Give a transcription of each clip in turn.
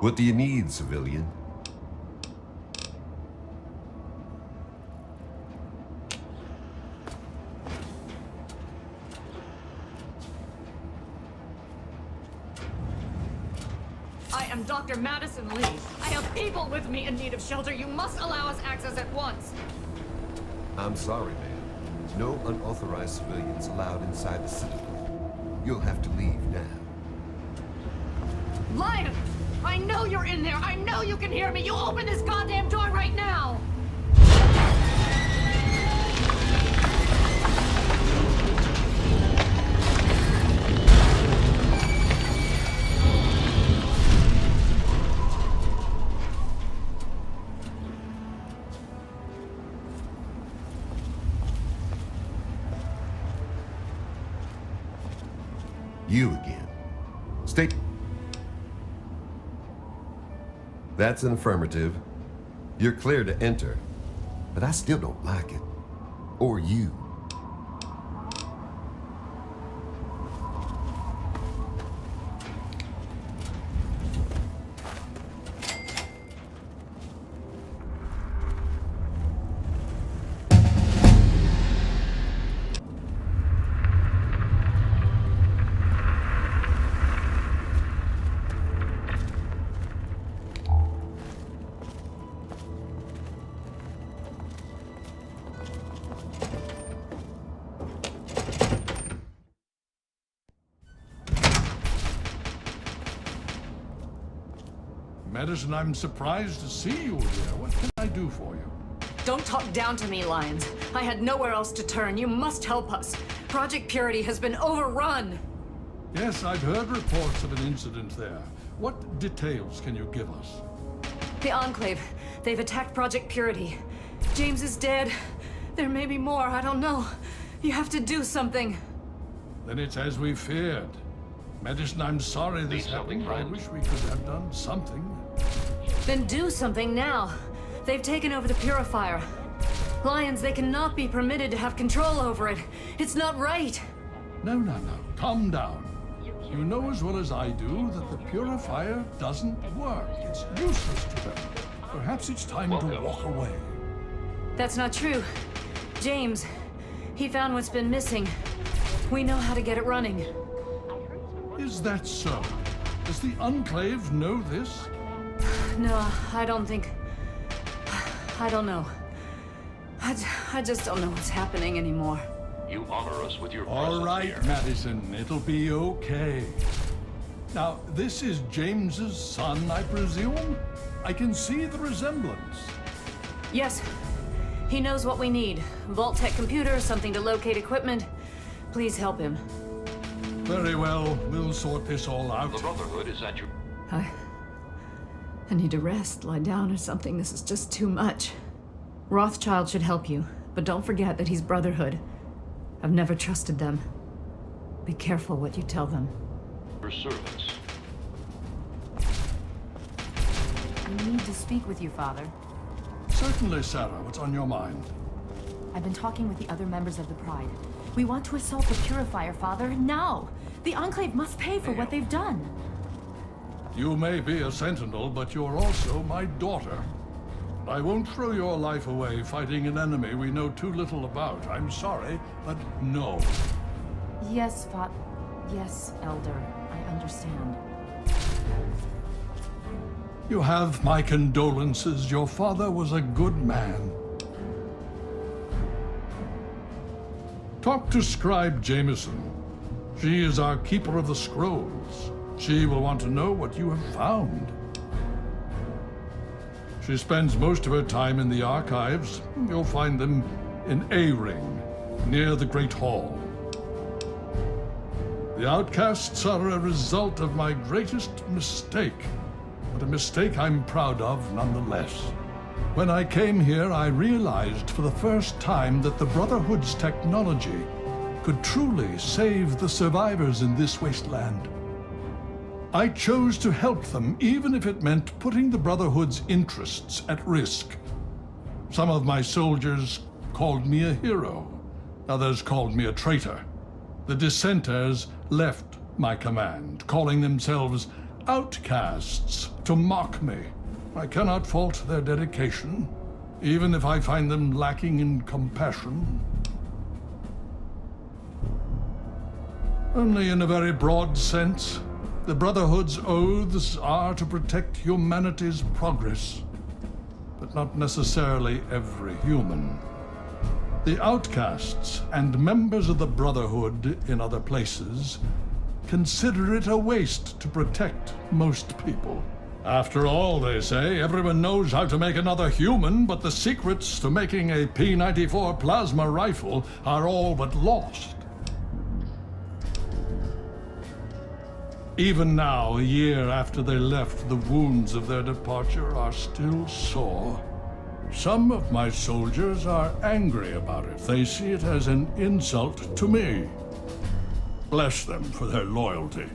What do you need, civilian? I am Dr. Madison Lee. I have people with me in need of shelter. You must allow us access at once. I'm sorry, ma'am. No unauthorized civilians allowed inside the Citadel. You'll have to leave now. Lion! I know you're in there! I know you can hear me! You open this goddamn door right now! You again. Stay. That's an affirmative. You're clear to enter, but I still don't like it. Or you. Madison, I'm surprised to see you here. What can I do for you? Don't talk down to me, Lions. I had nowhere else to turn. You must help us. Project Purity has been overrun. Yes, I've heard reports of an incident there. What details can you give us? The Enclave. They've attacked Project Purity. James is dead. There may be more. I don't know. You have to do something. Then it's as we feared. Madison, I'm sorry this happened. I wish we could have done something. Then do something now. They've taken over the purifier. Lions, they cannot be permitted to have control over it. It's not right. No. Calm down. You know as well as I do that the purifier doesn't work. It's useless to them. Perhaps it's time to walk away. That's not true. James, he found what's been missing. We know how to get it running. Is that so? Does the Enclave know this? No, I don't think... I don't know. I just don't know what's happening anymore. You honor us with your All presence right, here. Madison, it'll be okay. Now, this is James's son, I presume? I can see the resemblance. Yes, he knows what we need. Vault-Tec computer, something to locate equipment. Please help him. Very well, we'll sort this all out. The Brotherhood is at your... I need to rest, lie down or something. This is just too much. Rothschild should help you, but don't forget that he's Brotherhood. I've never trusted them. Be careful what you tell them. servants. I need to speak with you, Father. Certainly, Sarah. What's on your mind? I've been talking with the other members of the Pride. We want to assault the Purifier, Father, now! The Enclave must pay for what they've done. You may be a Sentinel, but you're also my daughter. I won't throw your life away fighting an enemy we know too little about. I'm sorry, but no. Yes, Yes, Elder. I understand. You have my condolences. Your father was a good man. Talk to Scribe Jameson. She is our keeper of the scrolls. She will want to know what you have found. She spends most of her time in the archives. You'll find them in A-Ring, near the Great Hall. The outcasts are a result of my greatest mistake, but a mistake I'm proud of nonetheless. When I came here, I realized for the first time that the Brotherhood's technology could truly save the survivors in this wasteland. I chose to help them, even if it meant putting the Brotherhood's interests at risk. Some of my soldiers called me a hero. Others called me a traitor. The dissenters left my command, calling themselves outcasts to mock me. I cannot fault their dedication, even if I find them lacking in compassion. Only in a very broad sense. The Brotherhood's oaths are to protect humanity's progress, but not necessarily every human. The outcasts and members of the Brotherhood in other places consider it a waste to protect most people. After all, they say, everyone knows how to make another human, but the secrets to making a P-94 plasma rifle are all but lost. Even now, a year after they left, the wounds of their departure are still sore. Some of my soldiers are angry about it. They see it as an insult to me. Bless them for their loyalty.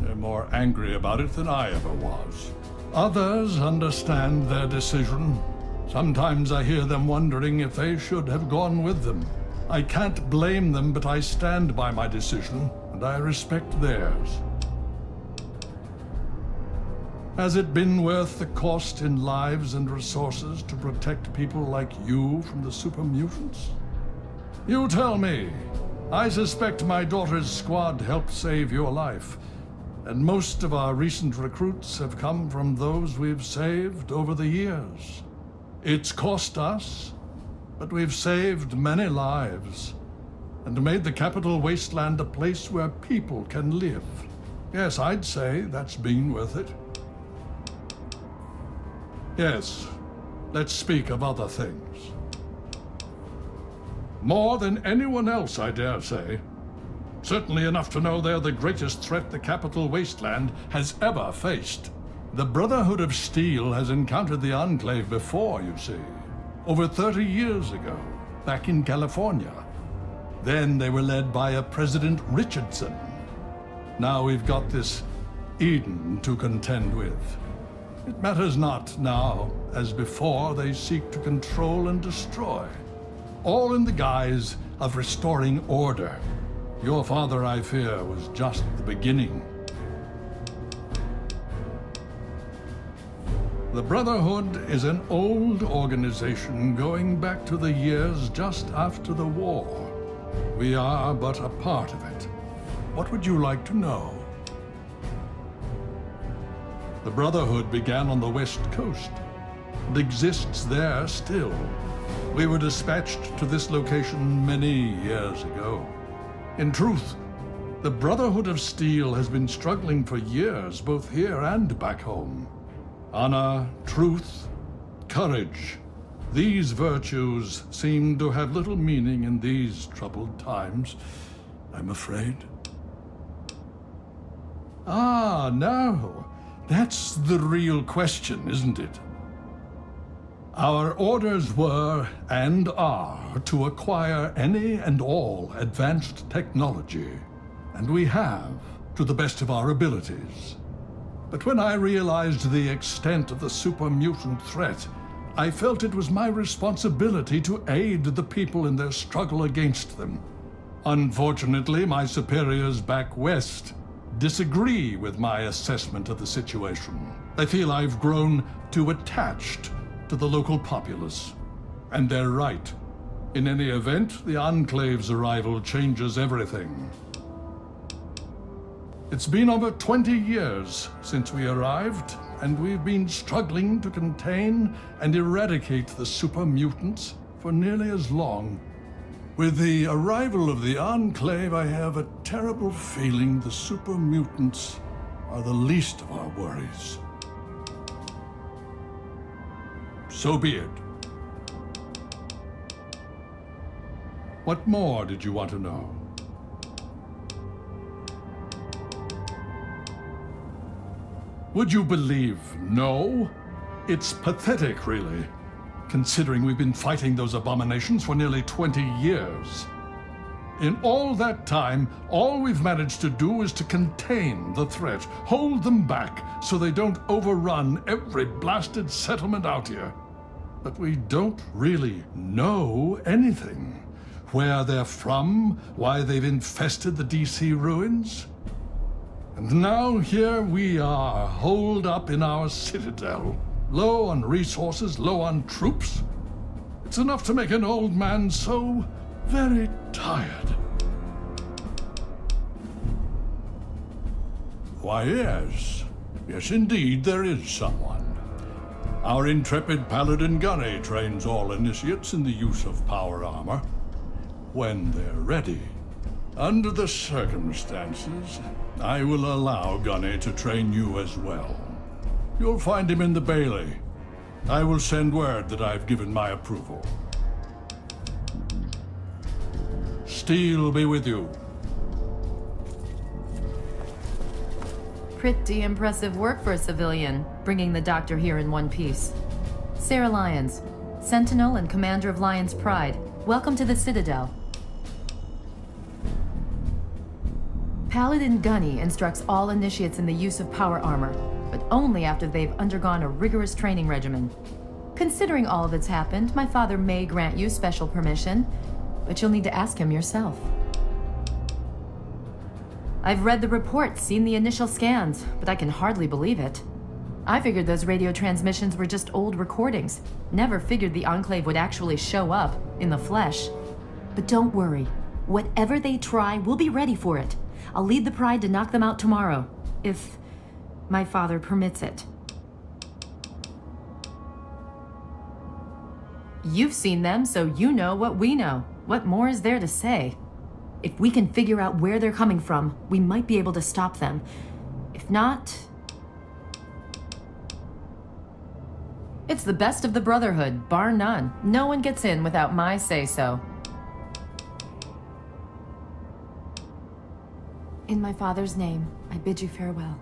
They're more angry about it than I ever was. Others understand their decision. Sometimes I hear them wondering if they should have gone with them. I can't blame them, but I stand by my decision, and I respect theirs. Has it been worth the cost in lives and resources to protect people like you from the super mutants? You tell me. I suspect my daughter's squad helped save your life, and most of our recent recruits have come from those we've saved over the years. It's cost us, but we've saved many lives, and made the capital wasteland a place where people can live. Yes, I'd say that's been worth it. Yes, let's speak of other things. More than anyone else, I dare say. Certainly enough to know they're the greatest threat the capital wasteland has ever faced. The Brotherhood of Steel has encountered the Enclave before, you see. Over 30 years ago, back in California. Then they were led by a President Richardson. Now we've got this Eden to contend with. It matters not now, as before they seek to control and destroy. All in the guise of restoring order. Your father, I fear, was just the beginning. The Brotherhood is an old organization going back to the years just after the war. We are but a part of it. What would you like to know? The Brotherhood began on the West Coast and exists there still. We were dispatched to this location many years ago. In truth, the Brotherhood of Steel has been struggling for years, both here and back home. Honor, truth, courage. These virtues seem to have little meaning in these troubled times, I'm afraid. Ah, now, that's the real question, isn't it? Our orders were, and are, to acquire any and all advanced technology, and we have, to the best of our abilities. But when I realized the extent of the super mutant threat, I felt it was my responsibility to aid the people in their struggle against them. Unfortunately, my superiors back west disagree with my assessment of the situation. They feel I've grown too attached to the local populace. And they're right. In any event, the Enclave's arrival changes everything. It's been over 20 years since we arrived, and we've been struggling to contain and eradicate the super mutants for nearly as long. With the arrival of the Enclave, I have a terrible feeling the super mutants are the least of our worries. So be it. What more did you want to know? Would you believe no? It's pathetic, really, considering we've been fighting those abominations for nearly 20 years. In all that time, all we've managed to do is to contain the threat, hold them back so they don't overrun every blasted settlement out here. But we don't really know anything. Where they're from, why they've infested the DC ruins. And now here we are, holed up in our citadel. Low on resources, low on troops. It's enough to make an old man so very tired. Why, yes. Yes, indeed, there is someone. Our intrepid paladin Gunny trains all initiates in the use of power armor. When they're ready. Under the circumstances, I will allow Gunny to train you as well. You'll find him in the Bailey. I will send word that I've given my approval. Steel be with you. Pretty impressive work for a civilian, bringing the doctor here in one piece. Sarah Lyons, Sentinel and Commander of Lyons Pride. Welcome to the Citadel. Paladin Gunny instructs all initiates in the use of power armor, but only after they've undergone a rigorous training regimen. Considering all that's happened, my father may grant you special permission, but you'll need to ask him yourself. I've read the reports, seen the initial scans, but I can hardly believe it. I figured those radio transmissions were just old recordings. Never figured the Enclave would actually show up, in the flesh. But don't worry. Whatever they try, we'll be ready for it. I'll lead the Pride to knock them out tomorrow, if my father permits it. You've seen them, so you know what we know. What more is there to say? If we can figure out where they're coming from, we might be able to stop them. If not... It's the best of the Brotherhood, bar none. No one gets in without my say-so. In my father's name, I bid you farewell.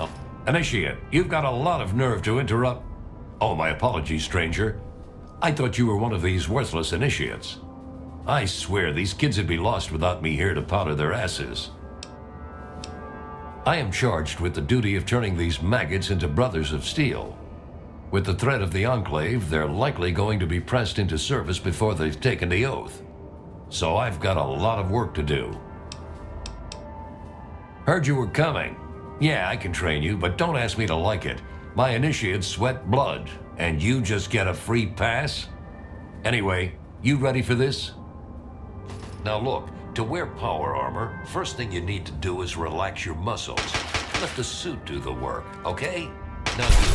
Oh, Initiate, you've got a lot of nerve to interrupt. Oh, my apologies, stranger. I thought you were one of these worthless initiates. I swear these kids would be lost without me here to powder their asses. I am charged with the duty of turning these maggots into brothers of steel. With the threat of the Enclave, they're likely going to be pressed into service before they've taken the oath. So I've got a lot of work to do. Heard you were coming. Yeah, I can train you, but don't ask me to like it. My initiates sweat blood, and you just get a free pass? Anyway, you ready for this? Now look, to wear power armor, first thing you need to do is relax your muscles. Let the suit do the work, okay? Now you.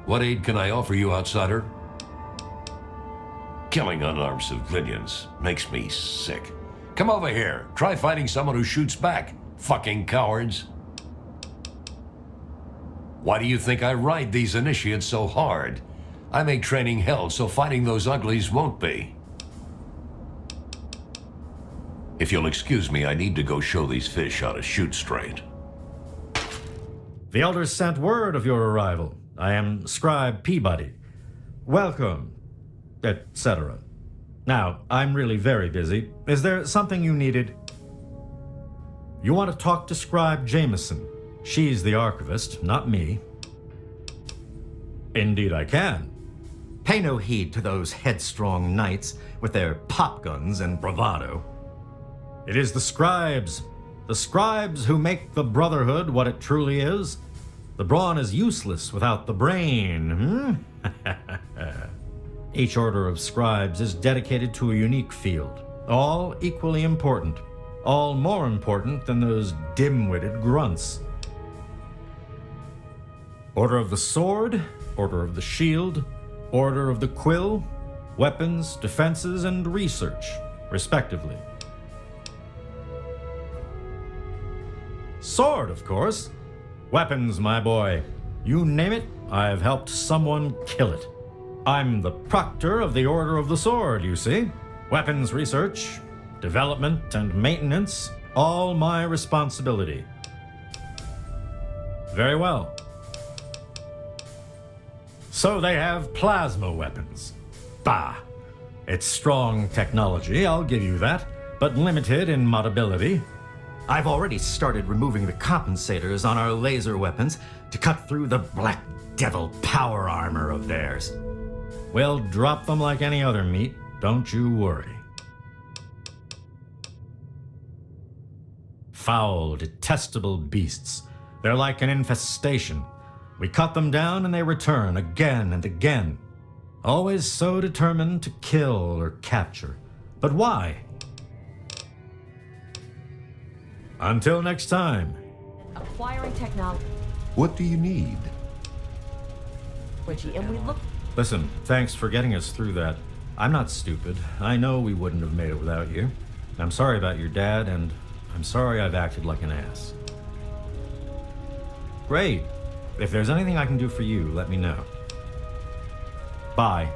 What aid can I offer you, outsider? Killing unarmed civilians makes me sick. Come over here. Try fighting someone who shoots back, fucking cowards. Why do you think I ride these initiates so hard? I make training hell so fighting those uglies won't be. If you'll excuse me, I need to go show these fish how to shoot straight. The elders sent word of your arrival. I am Scribe Peabody. Welcome, etc. Now, I'm really very busy. Is there something you needed? You want to talk to Scribe Jameson. She's the archivist, not me. Indeed I can. Pay no heed to those headstrong knights with their pop guns and bravado. It is the scribes who make the Brotherhood what it truly is. The brawn is useless without the brain, Each order of scribes is dedicated to a unique field, all equally important, all more important than those dim-witted grunts. Order of the Sword, Order of the Shield, Order of the Quill, weapons, defenses, and research, respectively. Sword, of course. Weapons, my boy. You name it, I've helped someone kill it. I'm the proctor of the Order of the Sword, you see. Weapons research, development, and maintenance, all my responsibility. Very well. So they have plasma weapons. Bah! It's strong technology, I'll give you that, but limited in moddability. I've already started removing the compensators on our laser weapons to cut through the black devil power armor of theirs. We'll drop them like any other meat, don't you worry. Foul, detestable beasts. They're like an infestation. We cut them down and they return again and again. Always so determined to kill or capture. But why? Until next time. Acquiring technology, What do you need? and we look. Listen, thanks for getting us through that. I'm not stupid. I know we wouldn't have made it without you. I'm sorry about your dad, and I'm sorry I've acted like an ass. Great. If there's anything I can do for you, let me know. Bye.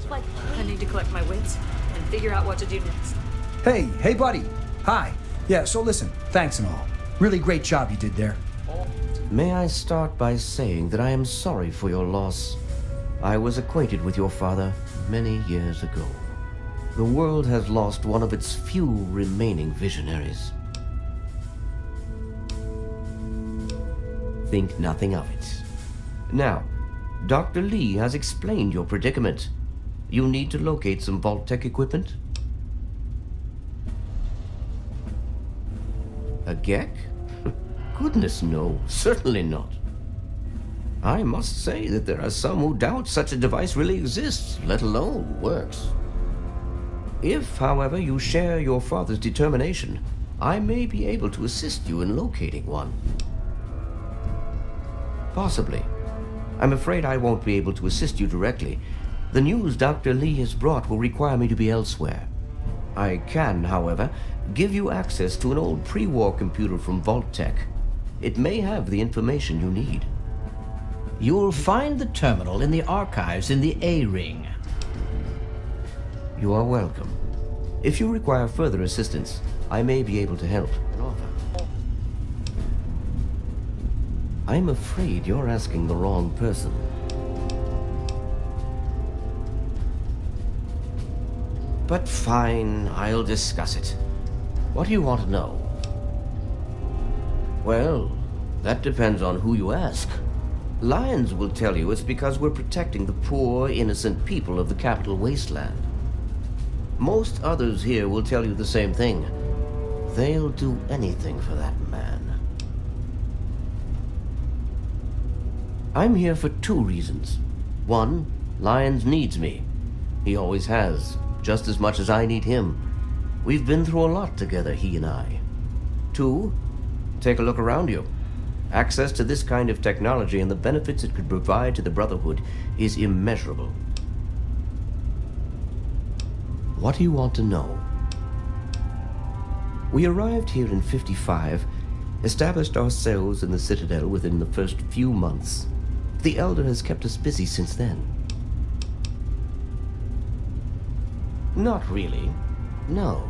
Like, I need to collect my wits and figure out what to do next. Hey, buddy. Hi. Yeah, so listen, thanks and all. Really great job you did there. May I start by saying that I am sorry for your loss. I was acquainted with your father many years ago. The world has lost one of its few remaining visionaries. Think nothing of it. Now, Dr. Lee has explained your predicament. You need to locate some Vault-Tec equipment? A Gek? Goodness, no. Certainly not. I must say that there are some who doubt such a device really exists, let alone works. If, however, you share your father's determination, I may be able to assist you in locating one. Possibly. I'm afraid I won't be able to assist you directly. The news Dr. Lee has brought will require me to be elsewhere. I can, however, give you access to an old pre-war computer from Vault-Tec. It may have the information you need. You'll find the terminal in the archives in the A-Ring. You are welcome. If you require further assistance, I may be able to help. An offer. I'm afraid you're asking the wrong person. But fine, I'll discuss it. What do you want to know? Well, that depends on who you ask. Lions will tell you it's because we're protecting the poor, innocent people of the capital wasteland. Most others here will tell you the same thing. They'll do anything for that man. I'm here for two reasons. One, Lyons needs me. He always has, just as much as I need him. We've been through a lot together, he and I. Two, take a look around you. Access to this kind of technology and the benefits it could provide to the Brotherhood is immeasurable. What do you want to know? We arrived here in '55, established ourselves in the Citadel within the first few months. The Elder has kept us busy since then. Not really. No.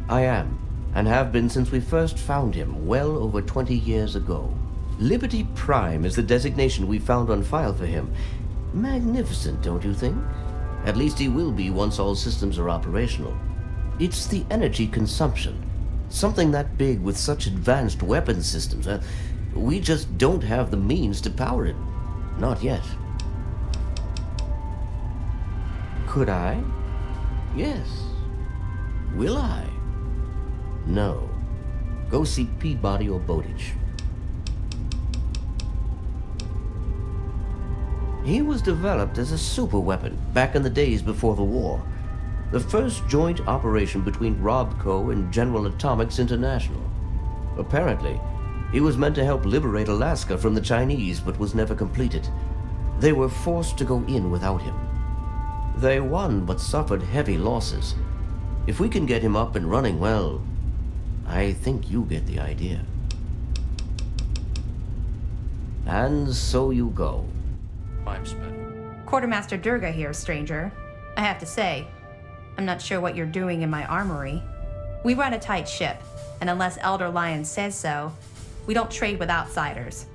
I am, and have been since we first found him well over 20 years ago. Liberty Prime is the designation we found on file for him. Magnificent, don't you think? At least he will be once all systems are operational. It's the energy consumption. Something that big with such advanced weapon systems, we just don't have the means to power it. Not yet. Could I? Yes. Will I? No. Go see Peabody or Bowditch. He was developed as a superweapon back in the days before the war. The first joint operation between RobCo and General Atomics International. Apparently, he was meant to help liberate Alaska from the Chinese, but was never completed. They were forced to go in without him. They won, but suffered heavy losses. If we can get him up and running, well, I think you get the idea. And so you go. Time spent. Quartermaster Durga here, stranger. I have to say, I'm not sure what you're doing in my armory. We run a tight ship, and unless Elder Lyons says so, we don't trade with outsiders.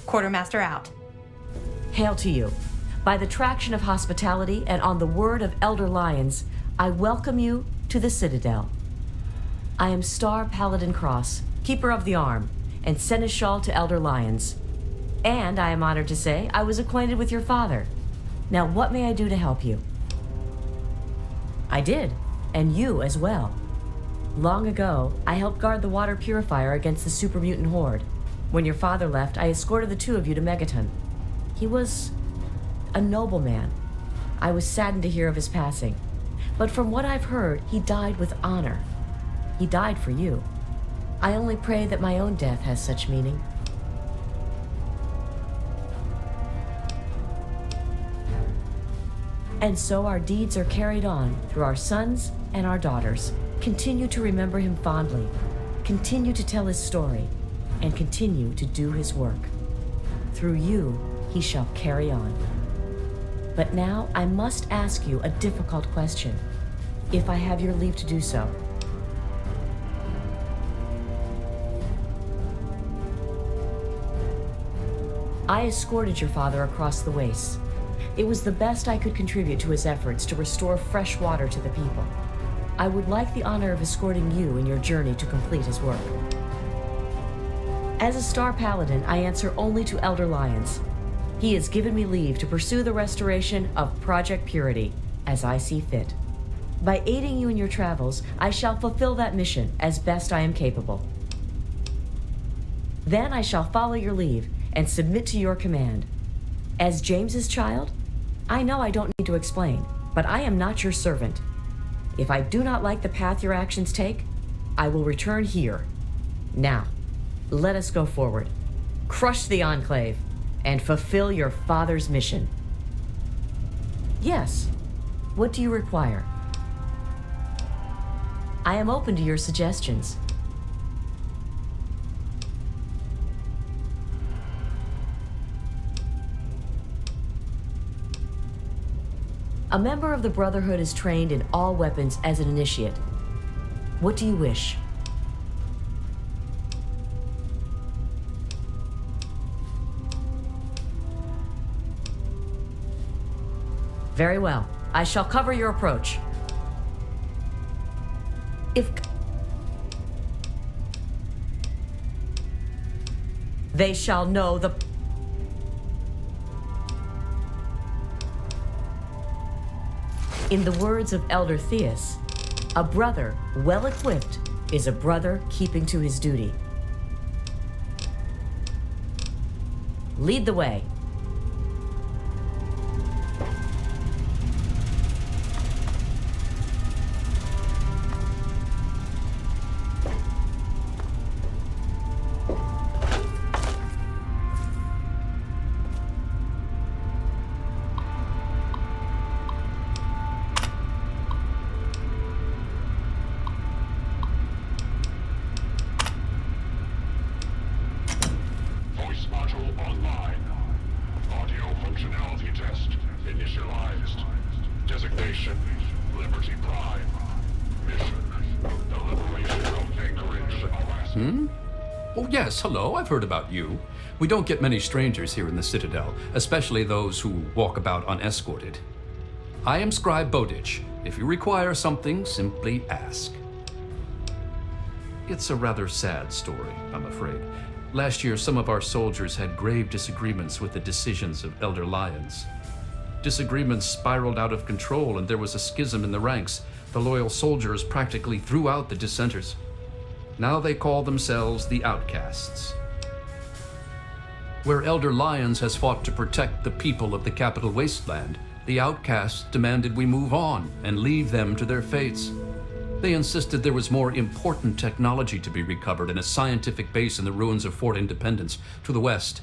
Quartermaster out. Hail to you. By the traction of hospitality and on the word of Elder Lyons, I welcome you to the Citadel. I am Star Paladin Cross, Keeper of the Arm, and Seneschal to Elder Lyons. And I am honored to say I was acquainted with your father. Now, what may I do to help you? I did, and you as well. Long ago, I helped guard the water purifier against the super mutant horde. When your father left, I escorted the two of you to Megaton. He was a noble man. I was saddened to hear of his passing. But from what I've heard, he died with honor. He died for you. I only pray that my own death has such meaning. And so our deeds are carried on through our sons and our daughters. Continue to remember him fondly. Continue to tell his story. And continue to do his work. Through you, he shall carry on. But now I must ask you a difficult question, if I have your leave to do so. I escorted your father across the wastes. It was the best I could contribute to his efforts to restore fresh water to the people. I would like the honor of escorting you in your journey to complete his work. As a Star Paladin, I answer only to Elder Lyons. He has given me leave to pursue the restoration of Project Purity, as I see fit. By aiding you in your travels, I shall fulfill that mission as best I am capable. Then I shall follow your leave and submit to your command. As James's child, I know I don't need to explain, but I am not your servant. If I do not like the path your actions take, I will return here. Now, let us go forward. Crush the Enclave and fulfill your father's mission. Yes. What do you require? I am open to your suggestions. A member of the Brotherhood is trained in all weapons as an initiate. What do you wish? Very well. I shall cover your approach. If they shall know the... In the words of Elder Theus, a brother well equipped is a brother keeping to his duty. Lead the way. Yes, hello, I've heard about you. We don't get many strangers here in the Citadel, especially those who walk about unescorted. I am Scribe Bowditch. If you require something, simply ask. It's a rather sad story, I'm afraid. Last year, some of our soldiers had grave disagreements with the decisions of Elder Lyons. Disagreements spiraled out of control, and there was a schism in the ranks. The loyal soldiers practically threw out the dissenters. Now they call themselves the Outcasts. Where Elder Lyons has fought to protect the people of the Capital Wasteland, the Outcasts demanded we move on and leave them to their fates. They insisted there was more important technology to be recovered in a scientific base in the ruins of Fort Independence to the west.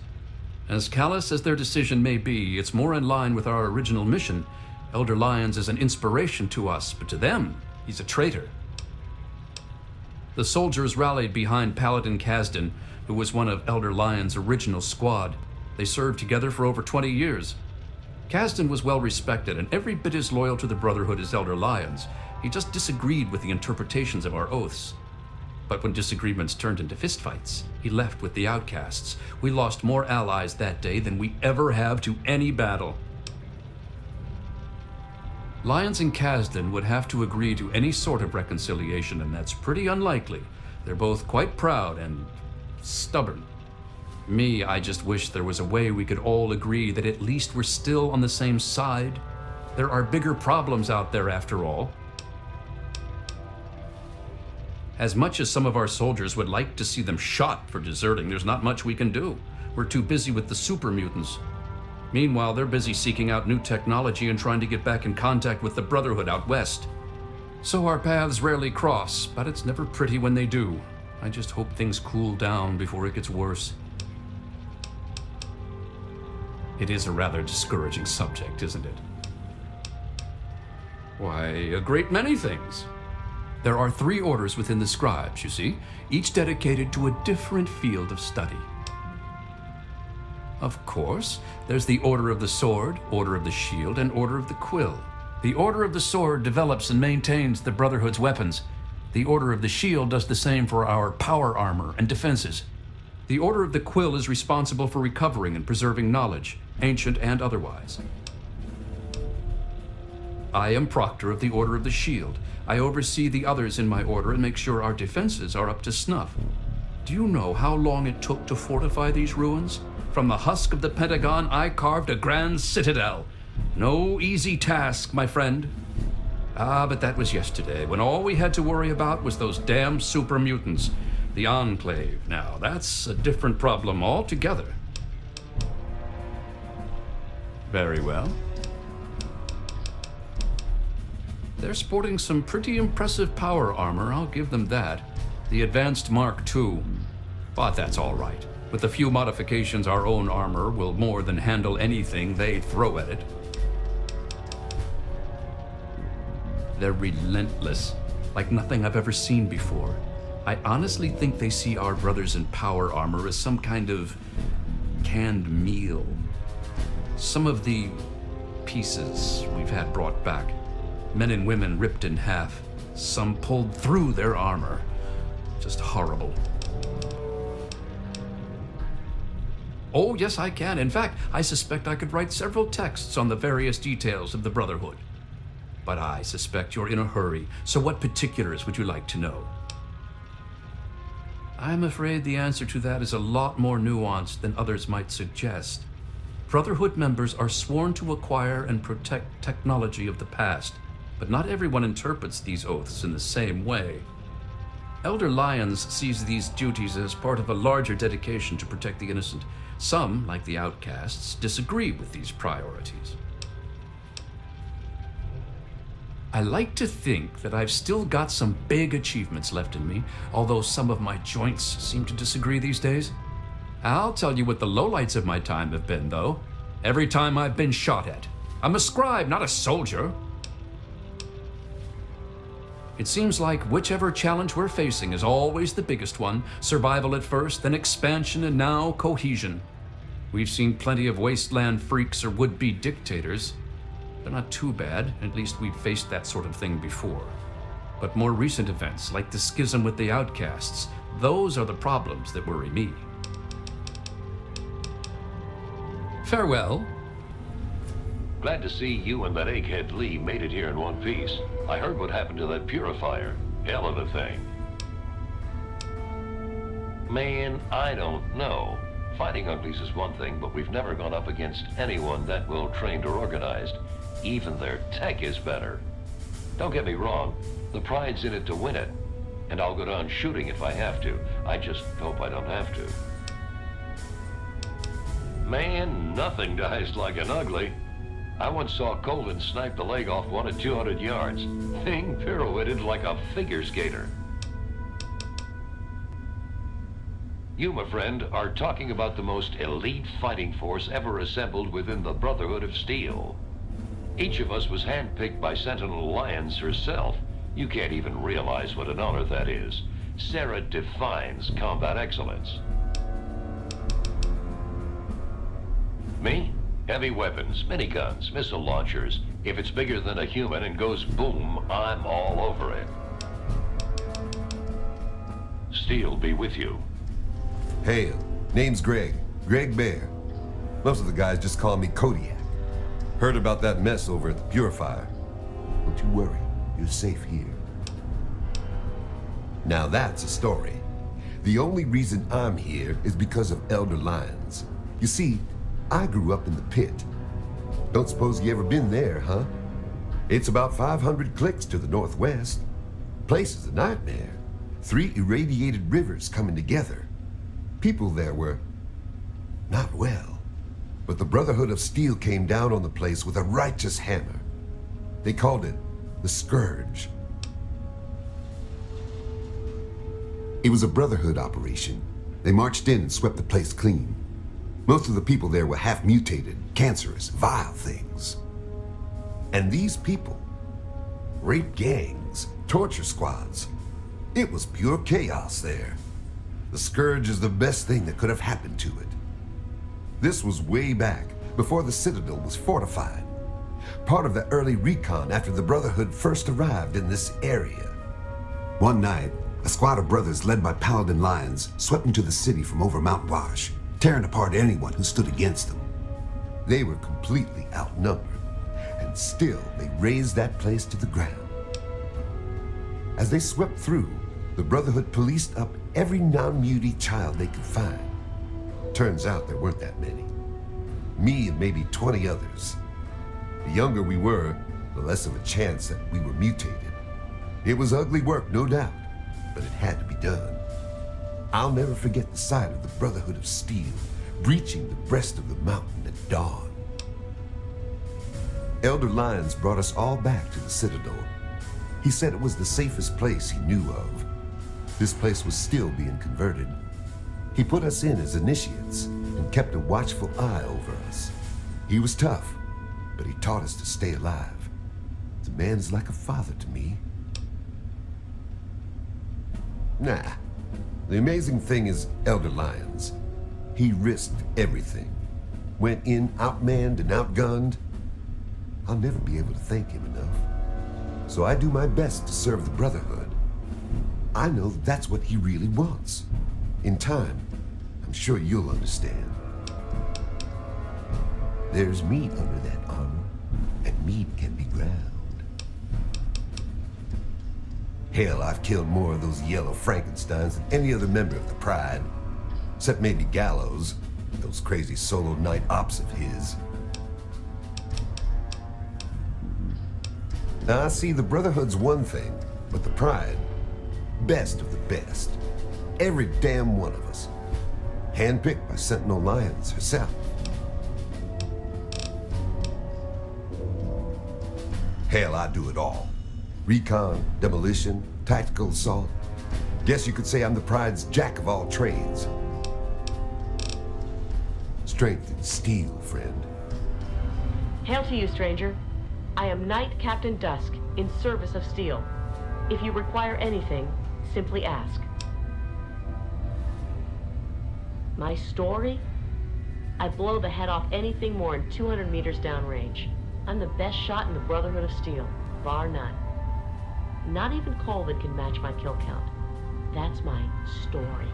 As callous as their decision may be, it's more in line with our original mission. Elder Lyons is an inspiration to us, but to them, he's a traitor. The soldiers rallied behind Paladin Kasdan, who was one of Elder Lyons' original squad. They served together for over 20 years. Kasdan was well respected and every bit as loyal to the Brotherhood as Elder Lyons. He just disagreed with the interpretations of our oaths. But when disagreements turned into fistfights, he left with the Outcasts. We lost more allies that day than we ever have to any battle. Lyons and Kasdan would have to agree to any sort of reconciliation, and that's pretty unlikely. They're both quite proud and stubborn. Me, I just wish there was a way we could all agree that at least we're still on the same side. There are bigger problems out there after all. As much as some of our soldiers would like to see them shot for deserting, there's not much we can do. We're too busy with the super mutants. Meanwhile, they're busy seeking out new technology and trying to get back in contact with the Brotherhood out west. So our paths rarely cross, but it's never pretty when they do. I just hope things cool down before it gets worse. It is a rather discouraging subject, isn't it? Why, a great many things. There are 3 orders within the scribes, you see, each dedicated to a different field of study. Of course, there's the Order of the Sword, Order of the Shield, and Order of the Quill. The Order of the Sword develops and maintains the Brotherhood's weapons. The Order of the Shield does the same for our power armor and defenses. The Order of the Quill is responsible for recovering and preserving knowledge, ancient and otherwise. I am Proctor of the Order of the Shield. I oversee the others in my order and make sure our defenses are up to snuff. Do you know how long it took to fortify these ruins? From the husk of the Pentagon, I carved a grand citadel. No easy task, my friend. Ah, but that was yesterday, when all we had to worry about was those damn super mutants. The Enclave. Now, that's a different problem altogether. Very well. They're sporting some pretty impressive power armor, I'll give them that. The Advanced Mark II. But that's all right. With a few modifications, our own armor will more than handle anything they throw at it. They're relentless, like nothing I've ever seen before. I honestly think they see our brothers in power armor as some kind of canned meal. Some of the pieces we've had brought back, men and women ripped in half, some pulled through their armor. Just horrible. Oh, yes, I can. In fact, I suspect I could write several texts on the various details of the Brotherhood. But I suspect you're in a hurry, so what particulars would you like to know? I'm afraid the answer to that is a lot more nuanced than others might suggest. Brotherhood members are sworn to acquire and protect technology of the past, but not everyone interprets these oaths in the same way. Elder Lyons sees these duties as part of a larger dedication to protect the innocent. Some, like the outcasts, disagree with these priorities. I like to think that I've still got some big achievements left in me, although some of my joints seem to disagree these days. I'll tell you what the lowlights of my time have been, though. Every time I've been shot at. I'm a scribe, not a soldier. It seems like whichever challenge we're facing is always the biggest one. Survival at first, then expansion, and now cohesion. We've seen plenty of wasteland freaks or would-be dictators. They're not too bad, at least we've faced that sort of thing before. But more recent events, like the schism with the outcasts, those are the problems that worry me. Farewell. Glad to see you and that egghead Lee made it here in one piece. I heard what happened to that purifier. Hell of a thing. Man, I don't know. Fighting uglies is one thing, but we've never gone up against anyone that well trained or organized. Even their tech is better. Don't get me wrong, the pride's in it to win it. And I'll go down shooting if I have to. I just hope I don't have to. Man, nothing dies like an ugly. I once saw Colvin snipe the leg off one at 200 yards. Thing pirouetted like a figure skater. You, my friend, are talking about the most elite fighting force ever assembled within the Brotherhood of Steel. Each of us was handpicked by Sentinel Lyons herself. You can't even realize what an honor that is. Sarah defines combat excellence. Me? Heavy weapons, miniguns, missile launchers. If it's bigger than a human and goes boom, I'm all over it. Steel be with you. Hail. Name's Greg. Greg Bear. Most of the guys just call me Kodiak. Heard about that mess over at the Purifier. Don't you worry. You're safe here. Now that's a story. The only reason I'm here is because of Elder Lyons. You see, I grew up in the pit. Don't suppose you ever been there, huh? It's about 500 clicks to the northwest. Place is a nightmare. 3 irradiated rivers coming together. People there were not well. But the Brotherhood of Steel came down on the place with a righteous hammer. They called it the Scourge. It was a Brotherhood operation. They marched in and swept the place clean. Most of the people there were half-mutated, cancerous, vile things. And these people, rape gangs, torture squads. It was pure chaos there. The Scourge is the best thing that could have happened to it. This was way back, before the Citadel was fortified. Part of the early recon after the Brotherhood first arrived in this area. One night, a squad of brothers led by Paladin Lyons swept into the city from over Mount Wash, tearing apart anyone who stood against them. They were completely outnumbered, and still they razed that place to the ground. As they swept through, the Brotherhood policed up every non-mutie child they could find. Turns out there weren't that many. Me and maybe 20 others. The younger we were, the less of a chance that we were mutated. It was ugly work, no doubt, but it had to be done. I'll never forget the sight of the Brotherhood of Steel breaching the breast of the mountain at dawn. Elder Lyons brought us all back to the Citadel. He said it was the safest place he knew of. This place was still being converted. He put us in as initiates and kept a watchful eye over us. He was tough, but he taught us to stay alive. The man's like a father to me. Nah, the amazing thing is Elder Lyons. He risked everything. Went in outmanned and outgunned. I'll never be able to thank him enough. So I do my best to serve the Brotherhood. I know that's what he really wants. In time, I'm sure you'll understand. There's meat under that armor, and meat can be ground. Hell, I've killed more of those yellow Frankensteins than any other member of the Pride. Except maybe Gallows, those crazy solo night ops of his. Now, I see the Brotherhood's one thing, but the Pride, best of the best. Every damn one of us. Handpicked by Sentinel Lyons herself. Hell, I do it all. Recon, demolition, tactical assault. Guess you could say I'm the Pride's jack of all trades. Strength and steel, friend. Hail to you, stranger. I am Knight Captain Dusk, in service of Steel. If you require anything, simply ask. My story? I blow the head off anything more than 200 meters downrange. I'm the best shot in the Brotherhood of Steel, bar none. Not even Colvin can match my kill count. That's my story.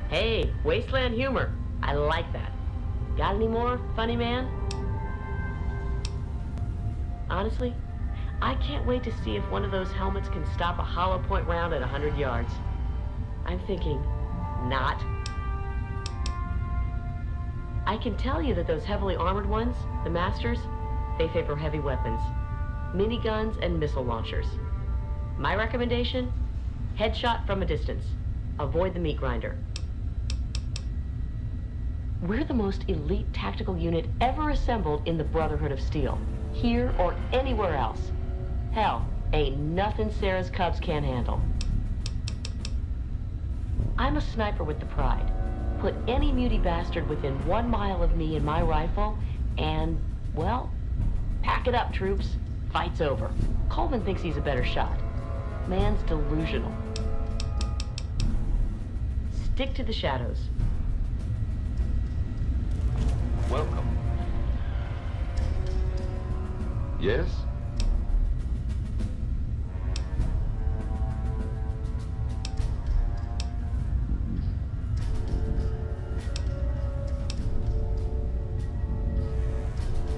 Hey, wasteland humor. I like that. Got any more, funny man? Honestly, I can't wait to see if one of those helmets can stop a hollow point round at 100 yards. I'm thinking, not. I can tell you that those heavily armored ones, the Masters, they favor heavy weapons, miniguns and missile launchers. My recommendation, headshot from a distance. Avoid the meat grinder. We're the most elite tactical unit ever assembled in the Brotherhood of Steel, here or anywhere else. Hell, ain't nothing Sarah's Cubs can't handle. I'm a sniper with the Pride. Put any mutie bastard within 1 mile of me and my rifle, and, well, pack it up, troops. Fight's over. Coleman thinks he's a better shot. Man's delusional. Stick to the shadows. Welcome. Yes?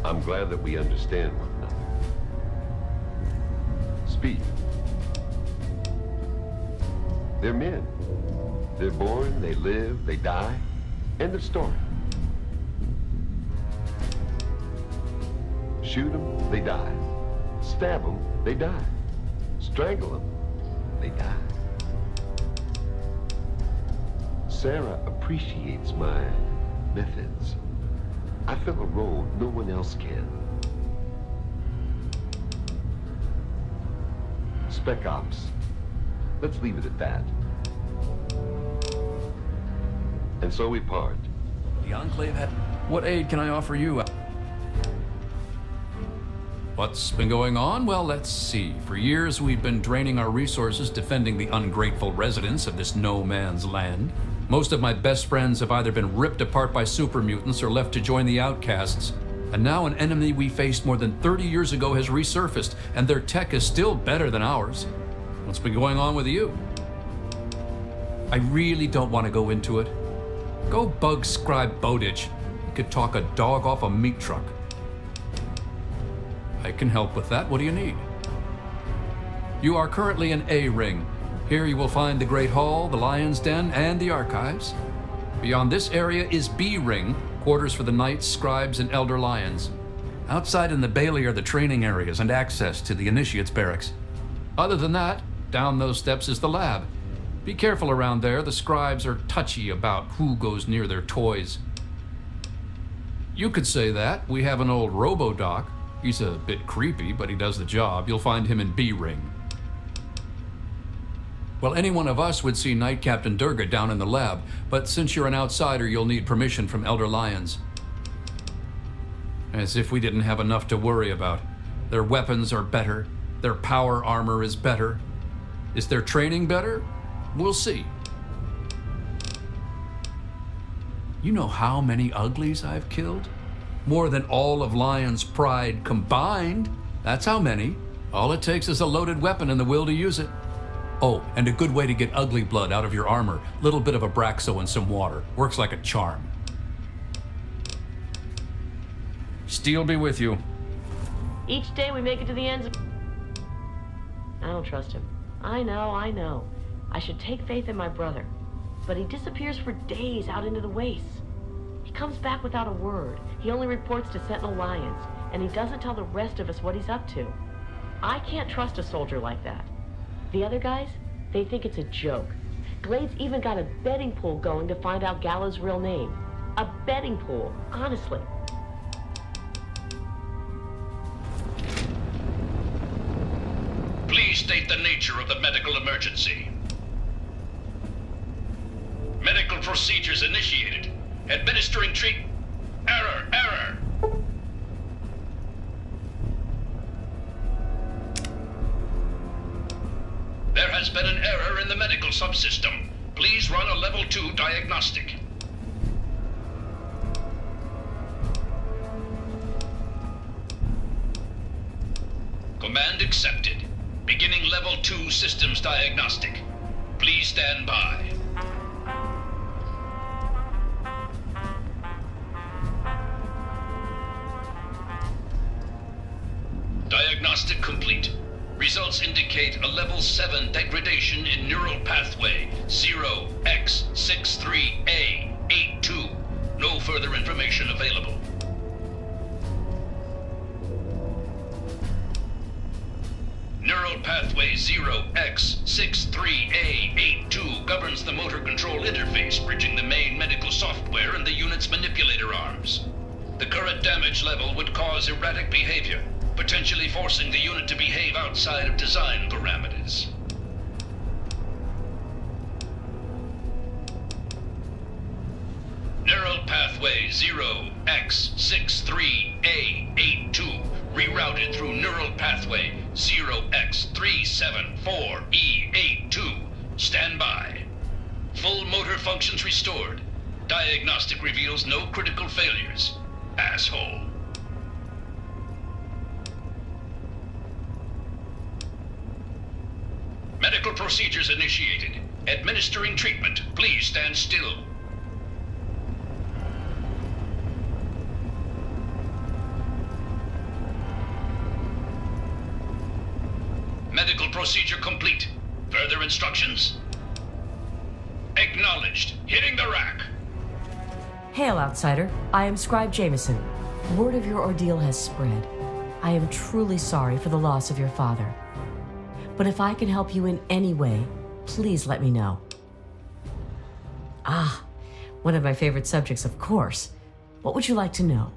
I'm glad that we understand one another. Speak. They're men. They're born, they live, they die. End of story. Shoot them, they die. Stab them, they die. Strangle them, they die. Sarah appreciates my methods. I fill a role no one else can. Spec Ops. Let's leave it at that. And so we part. The Enclave had... What aid can I offer you? What's been going on? Well, let's see. For years, we've been draining our resources defending the ungrateful residents of this no-man's land. Most of my best friends have either been ripped apart by super mutants or left to join the outcasts. And now an enemy we faced more than 30 years ago has resurfaced, and their tech is still better than ours. What's been going on with you? I really don't want to go into it. Go bug Scribe Bowditch. He could talk a dog off a meat truck. I can help with that. What do you need? You are currently in A Ring. Here you will find the Great Hall, the Lion's Den, and the Archives. Beyond this area is B Ring, quarters for the Knights, Scribes, and Elder Lions. Outside in the Bailey are the training areas and access to the Initiates Barracks. Other than that, down those steps is the lab. Be careful around there. The Scribes are touchy about who goes near their toys. You could say that. We have an old Robo-Doc. He's a bit creepy, but he does the job. You'll find him in B Ring. Well, any one of us would see Knight Captain Durga down in the lab, but since you're an outsider, you'll need permission from Elder Lions. As if we didn't have enough to worry about. Their weapons are better. Their power armor is better. Is their training better? We'll see. You know how many uglies I've killed? More than all of Lion's Pride combined. That's how many. All it takes is a loaded weapon and the will to use it. Oh, and a good way to get ugly blood out of your armor. Little bit of Abraxo and some water. Works like a charm. Steel be with you. Each day we make it to the ends of... I don't trust him. I know. I should take faith in my brother. But he disappears for days out into the wastes. He comes back without a word. He only reports to Sentinel Lions, and he doesn't tell the rest of us what he's up to. I can't trust a soldier like that. The other guys, they think it's a joke. Glade's even got a betting pool going to find out Gallo's real name. A betting pool, honestly. Please state the nature of the medical emergency. Medical procedures initiated. Administering Error! There has been an error in the medical subsystem. Please run a level 2 diagnostic. Command accepted. Beginning level 2 systems diagnostic. Please stand by. Diagnostic complete. Results indicate a level 7 degradation in neural pathway 0x63A82. No further information available. Neural pathway 0x63A82 governs the motor control interface, bridging the main medical software and the unit's manipulator arms. The current damage level would cause erratic behavior, potentially forcing the unit to behave outside of design parameters. Neural pathway 0x63A82 rerouted through neural pathway 0x374E82. Stand by. Full motor functions restored. Diagnostic reveals no critical failures. Asshole. Medical procedures initiated. Administering treatment. Please stand still. Medical procedure complete. Further instructions? Acknowledged. Hitting the rack. Hail, outsider. I am Scribe Jameson. Word of your ordeal has spread. I am truly sorry for the loss of your father. But if I can help you in any way, please let me know. Ah, one of my favorite subjects, of course. What would you like to know?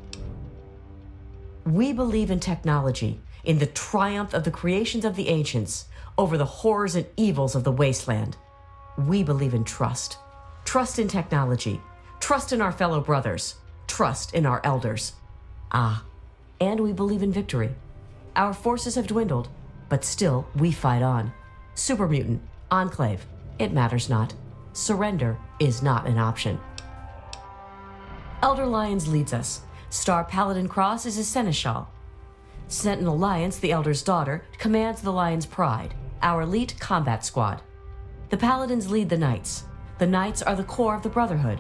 We believe in technology, in the triumph of the creations of the ancients over the horrors and evils of the wasteland. We believe in trust. Trust in technology. Trust in our fellow brothers. Trust in our elders. Ah, and we believe in victory. Our forces have dwindled, but still we fight on. Super Mutant, Enclave, it matters not. Surrender is not an option. Elder Lyons leads us. Star Paladin Cross is his seneschal. Sentinel Lyons, the Elder's daughter, commands the Lion's Pride, our elite combat squad. The Paladins lead the Knights. The Knights are the core of the Brotherhood.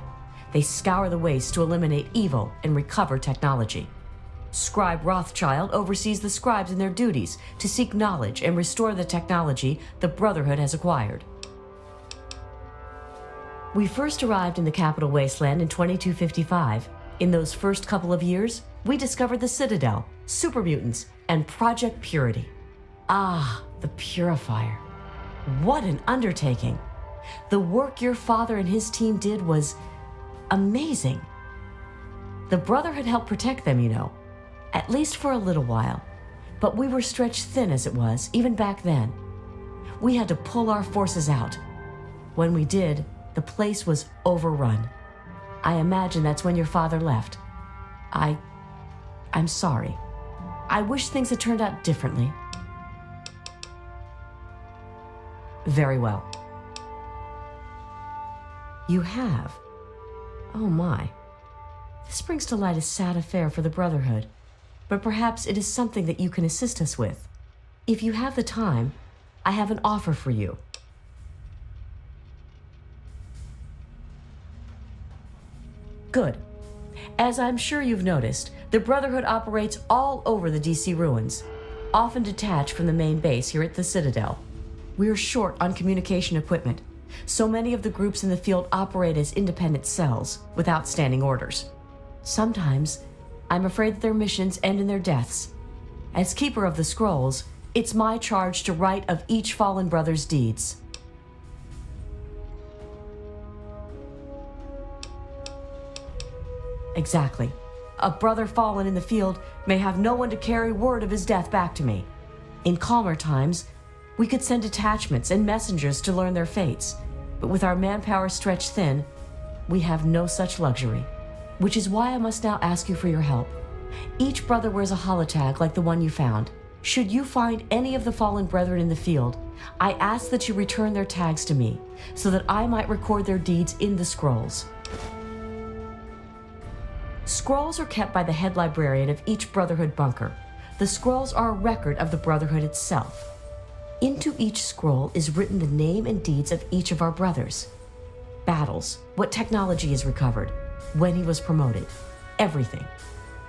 They scour the waste to eliminate evil and recover technology. Scribe Rothschild oversees the scribes in their duties to seek knowledge and restore the technology the Brotherhood has acquired. We first arrived in the capital wasteland in 2255. In those first couple of years, we discovered the Citadel, Super Mutants, and Project Purity. Ah, the Purifier. What an undertaking. The work your father and his team did was amazing. The Brotherhood helped protect them, you know, at least for a little while. But we were stretched thin as it was, even back then. We had to pull our forces out. When we did, the place was overrun. I imagine that's when your father left. I'm sorry. I wish things had turned out differently. Very well. You have? Oh my. This brings to light a sad affair for the Brotherhood, but perhaps it is something that you can assist us with. If you have the time, I have an offer for you. Good. As I'm sure you've noticed, the Brotherhood operates all over the DC ruins, often detached from the main base here at the Citadel. We're short on communication equipment, so many of the groups in the field operate as independent cells, without standing orders. Sometimes, I'm afraid that their missions end in their deaths. As Keeper of the Scrolls, it's my charge to write of each fallen brother's deeds. Exactly. A brother fallen in the field may have no one to carry word of his death back to me. In calmer times, we could send detachments and messengers to learn their fates, but with our manpower stretched thin, we have no such luxury. Which is why I must now ask you for your help. Each brother wears a holotag like the one you found. Should you find any of the fallen brethren in the field, I ask that you return their tags to me, so that I might record their deeds in the scrolls. Scrolls are kept by the head librarian of each Brotherhood bunker. The scrolls are a record of the Brotherhood itself. Into each scroll is written the name and deeds of each of our brothers. Battles, what technology is recovered, when he was promoted, everything.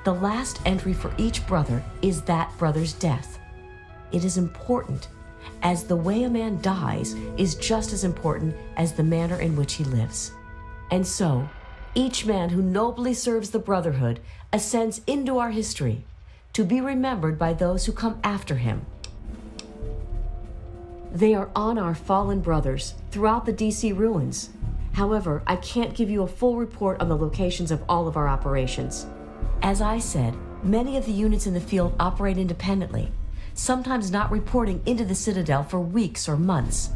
The last entry for each brother is that brother's death. It is important, as the way a man dies is just as important as the manner in which he lives. And so, each man who nobly serves the Brotherhood ascends into our history, to be remembered by those who come after him. They are on our fallen brothers throughout the DC ruins. However, I can't give you a full report on the locations of all of our operations. As I said, many of the units in the field operate independently, sometimes not reporting into the Citadel for weeks or months.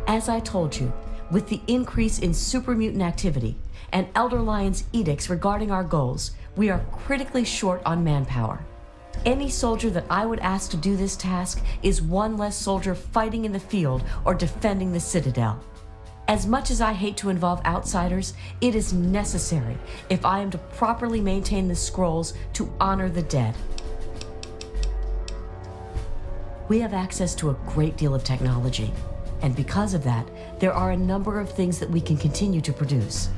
As I told you, with the increase in super mutant activity and Elder Lion's edicts regarding our goals, we are critically short on manpower. Any soldier that I would ask to do this task is one less soldier fighting in the field or defending the Citadel. As much as I hate to involve outsiders, it is necessary if I am to properly maintain the scrolls to honor the dead. We have access to a great deal of technology, and because of that, there are a number of things that we can continue to produce.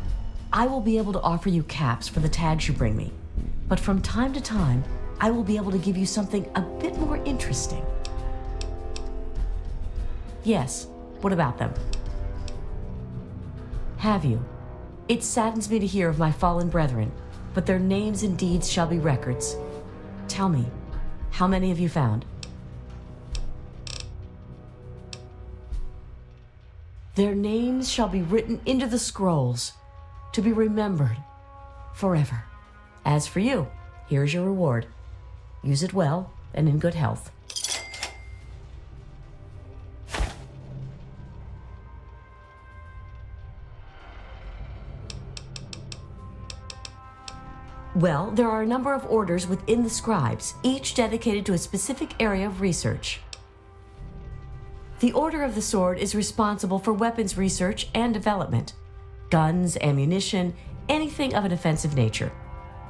I will be able to offer you caps for the tags you bring me, but from time to time, I will be able to give you something a bit more interesting. Yes, what about them? Have you? It saddens me to hear of my fallen brethren, but their names and deeds shall be records. Tell me, how many have you found? Their names shall be written into the scrolls, to be remembered forever. As for you, here's your reward. Use it well and in good health. Well, there are a number of orders within the scribes, each dedicated to a specific area of research. The Order of the Sword is responsible for weapons research and development. Guns, ammunition, anything of an offensive nature.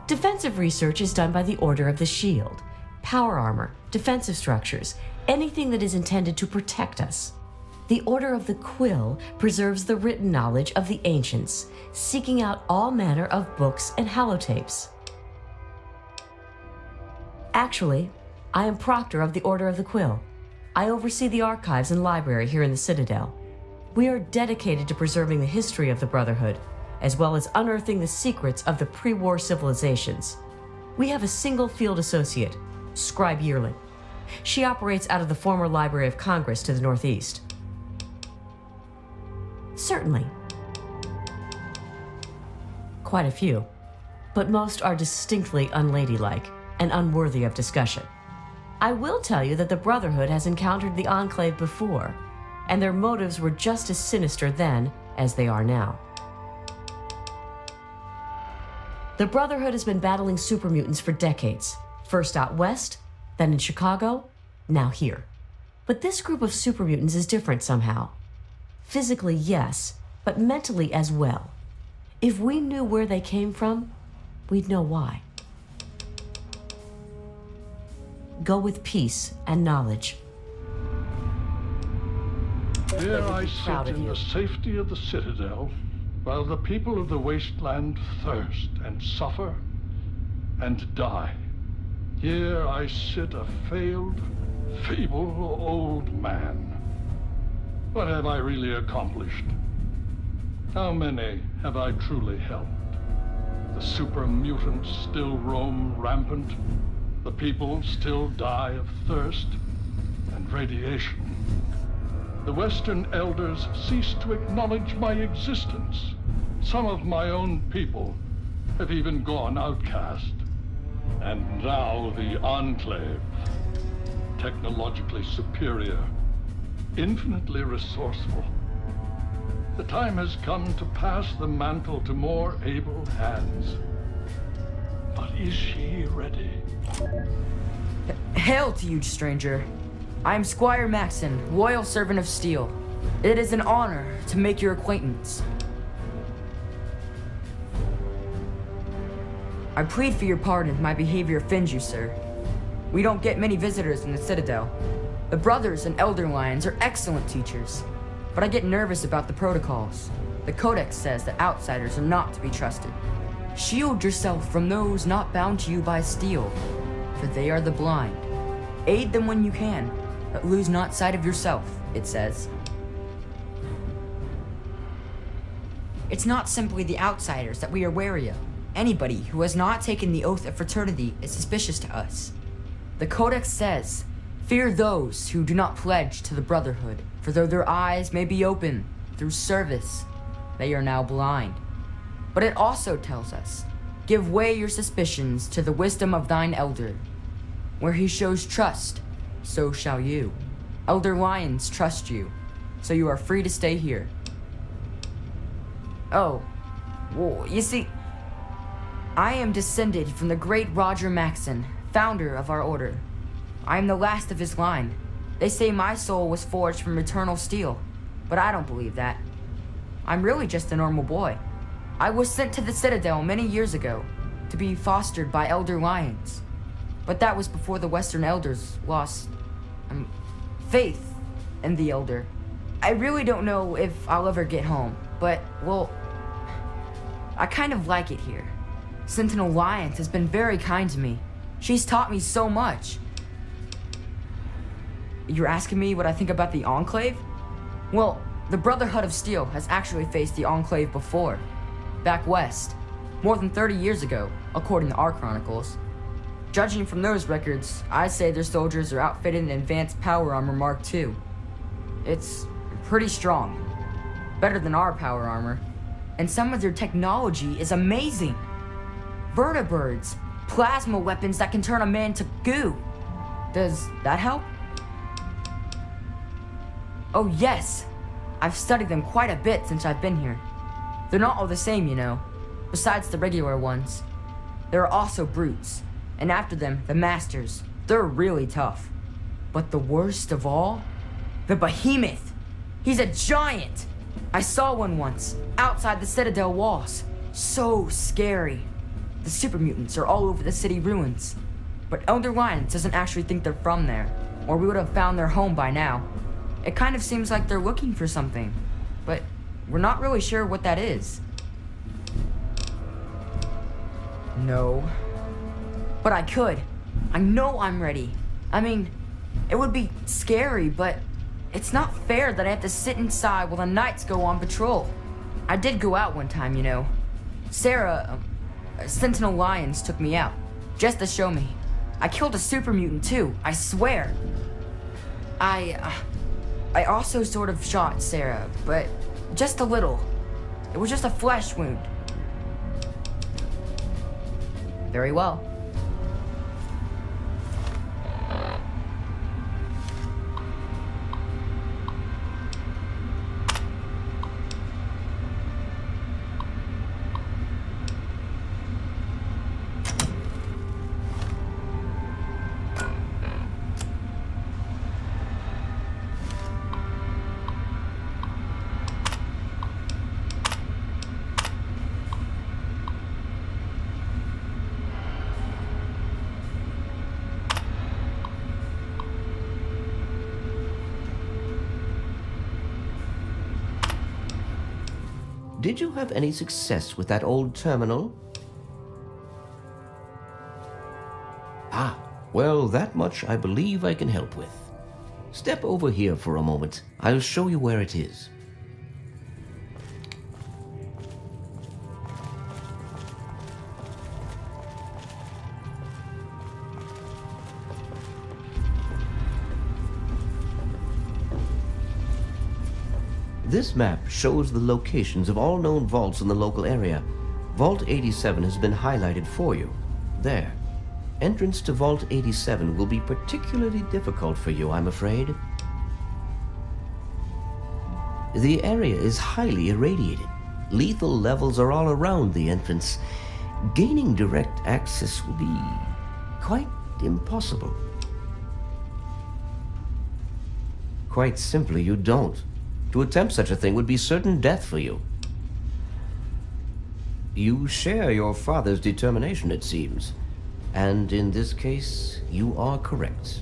Defensive research is done by the Order of the Shield. Power armor, defensive structures, anything that is intended to protect us. The Order of the Quill preserves the written knowledge of the ancients, seeking out all manner of books and holotapes. Actually, I am proctor of the Order of the Quill. I oversee the archives and library here in the Citadel. We are dedicated to preserving the history of the Brotherhood, as well as unearthing the secrets of the pre-war civilizations. We have a single field associate, Scribe Yearling. She operates out of the former Library of Congress to the northeast. Certainly. Quite a few, but most are distinctly unladylike and unworthy of discussion. I will tell you that the Brotherhood has encountered the Enclave before, and their motives were just as sinister then as they are now. The Brotherhood has been battling super mutants for decades, first out west, then in Chicago, now here. But this group of super mutants is different somehow. Physically, yes, but mentally as well. If we knew where they came from, we'd know why. Go with peace and knowledge. Here I sit in the safety of the Citadel, while the people of the wasteland thirst and suffer and die. Here I sit a failed, feeble old man. What have I really accomplished? How many have I truly helped? The super mutants still roam rampant. The people still die of thirst and radiation. The Western elders cease to acknowledge my existence. Some of my own people have even gone outcast. And now the Enclave, technologically superior, infinitely resourceful. The time has come to pass the mantle to more able hands. But is she ready? Hail to you, stranger. I am Squire Maxon, loyal servant of Steel. It is an honor to make your acquaintance. I plead for your pardon if my behavior offends you, sir. We don't get many visitors in the Citadel. The Brothers and Elder Lions are excellent teachers, but I get nervous about the protocols. The Codex says that outsiders are not to be trusted. Shield yourself from those not bound to you by steel, for they are the blind. Aid them when you can, but lose not sight of yourself, it says. It's not simply the outsiders that we are wary of. Anybody who has not taken the oath of fraternity is suspicious to us. The Codex says, fear those who do not pledge to the Brotherhood, for though their eyes may be open through service, they are now blind. But it also tells us, give way your suspicions to the wisdom of thine elder. Where he shows trust, so shall you. Elder Lions trust you, so you are free to stay here. Oh, well, you see, I am descended from the great Roger Maxon, founder of our order. I am the last of his line. They say my soul was forged from eternal steel, but I don't believe that. I'm really just a normal boy. I was sent to the Citadel many years ago to be fostered by Elder Lions. But that was before the Western Elders lost faith in the Elder. I really don't know if I'll ever get home, but, well, I kind of like it here. Sentinel Lions has been very kind to me. She's taught me so much. You're asking me what I think about the Enclave? Well, the Brotherhood of Steel has actually faced the Enclave before. Back west. More than 30 years ago, according to our chronicles. Judging from those records, I'd say their soldiers are outfitted in advanced power armor Mark II. It's pretty strong. Better than our power armor. And some of their technology is amazing. Vertibirds, plasma weapons that can turn a man to goo. Does that help? Oh yes, I've studied them quite a bit since I've been here. They're not all the same, you know, besides the regular ones. There are also brutes, and after them, the masters. They're really tough. But the worst of all? The behemoth! He's a giant! I saw one once, outside the Citadel walls. So scary. The super mutants are all over the city ruins. But Elder Lyons doesn't actually think they're from there, or we would have found their home by now. It kind of seems like they're looking for something, but we're not really sure what that is. No. But I could. I know I'm ready. I mean, it would be scary, but it's not fair that I have to sit inside while the knights go on patrol. I did go out one time, you know. Sarah, Sentinel Lyons took me out, just to show me. I killed a super mutant too, I swear. I also sort of shot Sarah, but just a little. It was just a flesh wound. Very well. Did you have any success with that old terminal? Ah, well, that much I believe I can help with. Step over here for a moment. I'll show you where it is. This map shows the locations of all known vaults in the local area. Vault 87 has been highlighted for you. There. Entrance to Vault 87 will be particularly difficult for you, I'm afraid. The area is highly irradiated. Lethal levels are all around the entrance. Gaining direct access will be quite impossible. Quite simply, you don't. To attempt such a thing would be certain death for you. You share your father's determination, it seems. And in this case, you are correct.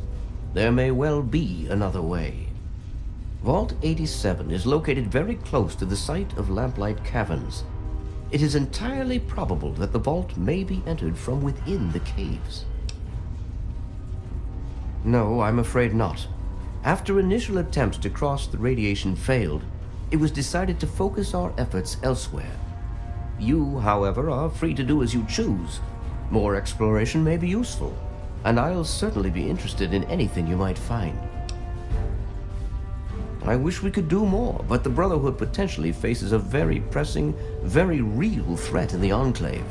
There may well be another way. Vault 87 is located very close to the site of Lamplight Caverns. It is entirely probable that the vault may be entered from within the caves. No, I'm afraid not. After initial attempts to cross the radiation failed, it was decided to focus our efforts elsewhere. You, however, are free to do as you choose. More exploration may be useful, and I'll certainly be interested in anything you might find. I wish we could do more, but the Brotherhood potentially faces a very pressing, very real threat in the Enclave.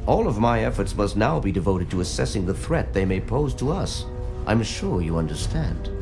All of my efforts must now be devoted to assessing the threat they may pose to us. I'm sure you understand.